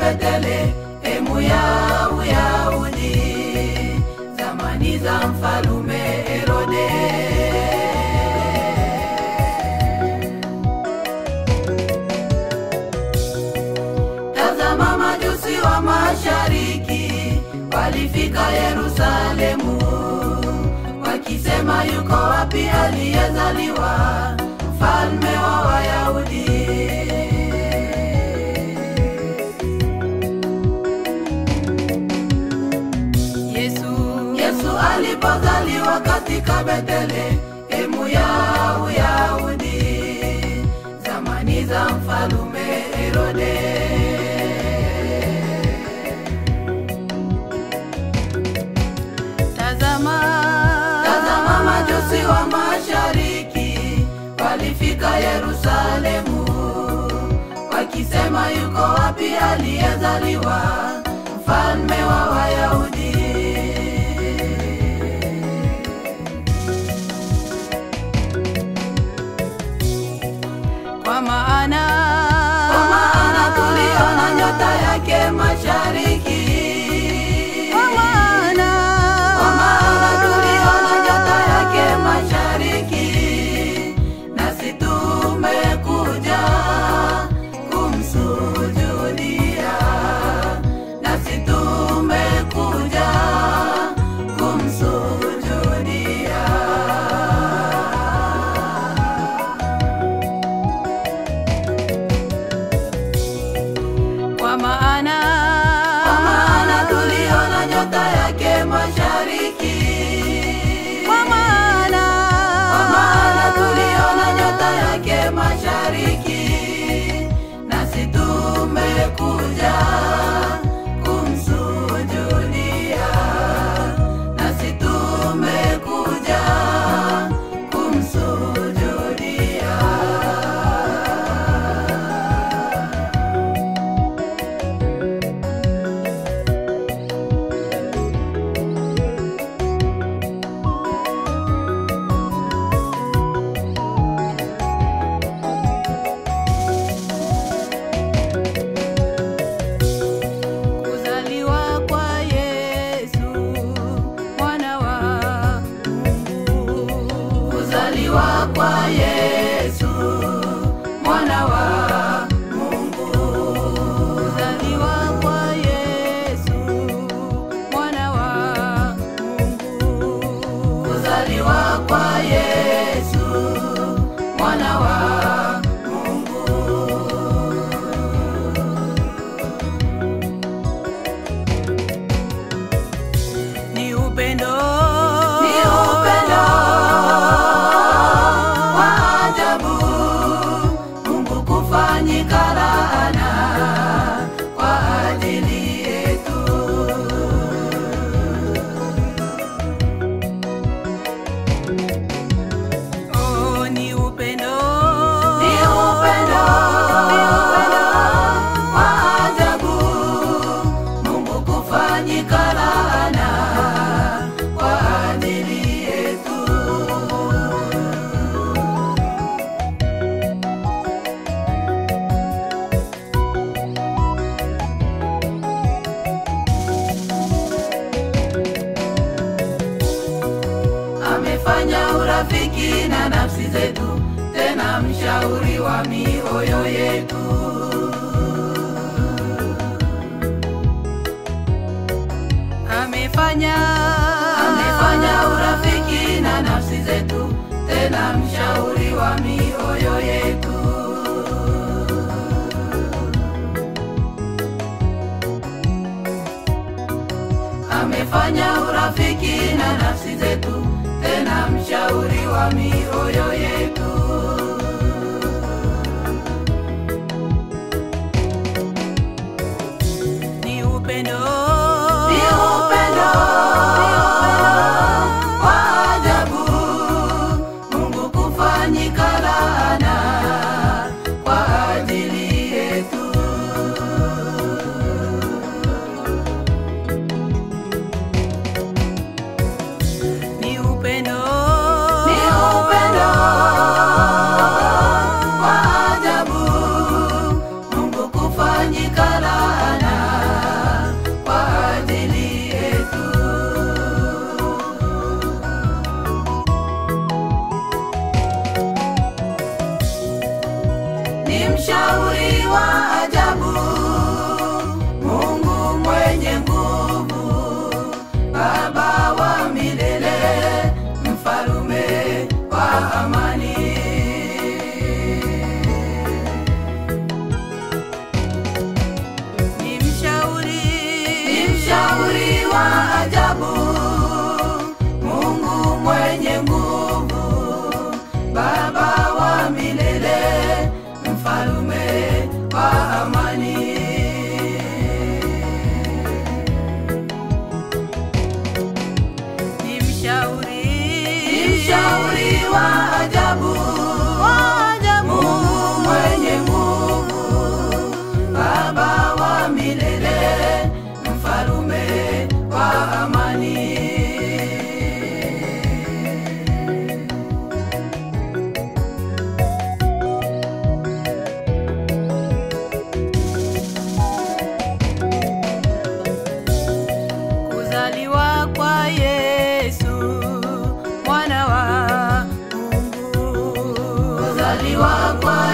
Betlehemu ya Uyahudi, zamani za mfalume Herode. Tazama majusi wa mashariki walifika Yerusalemu, wakisema yuko wapi aliyezaliwa mfalme wa Wayahudi. Yesu alipozaliwa katika Betlehemu ya Uyahudi, zamani za mfalume Herode. Tazama majusi wa mashariki walifika Yerusalemu, wakisema yuko wapi aliyezaliwa mfalme wa Wayahudi. Kwa maana tuliona nyota yake mashariki. Kwa maana tuliona nyota yake mashariki, nasi tumekuja kumsujudia. Nasi tumekuja kumsujudia. Kwa maana tuliona nyota yake mashariki. Kwa maana tuliona nyota yake mashariki, nasi tumekuja kumsujudia. Nasi tumekuja kumsujudia. Kuzaliwa kwa Yesu mwana wa Mungu. Kuzaliwa kwa Yesu mwana wa Mungu. Kuzaliwa kwa Yesu mwana wa Mungu. Kuzaliwa kwa Yesu mwana wa Mungu. Ni upendo wa ajabu, Mungu kufanyika laana kwa ajili yetu. Oh, ni upendo wa ajabu, Mungu kufanyika laana kwa ajili yetu. Amefanya urafiki na nafsi zetu, tena mshauri wa mioyo yetu. Amefanya urafiki na nafsi zetu, tena mshauri wa mioyo yetu. Amefanya urafiki na nafsi zetu, tena mshauri wa mioyo yetu. Ni upendo wa ajabu, Mungu kufanyika laana kwa ajili yetu. Ni upendo kuzaliwa kwa Yesu mwana wa Mungu, kuzaliwa kwa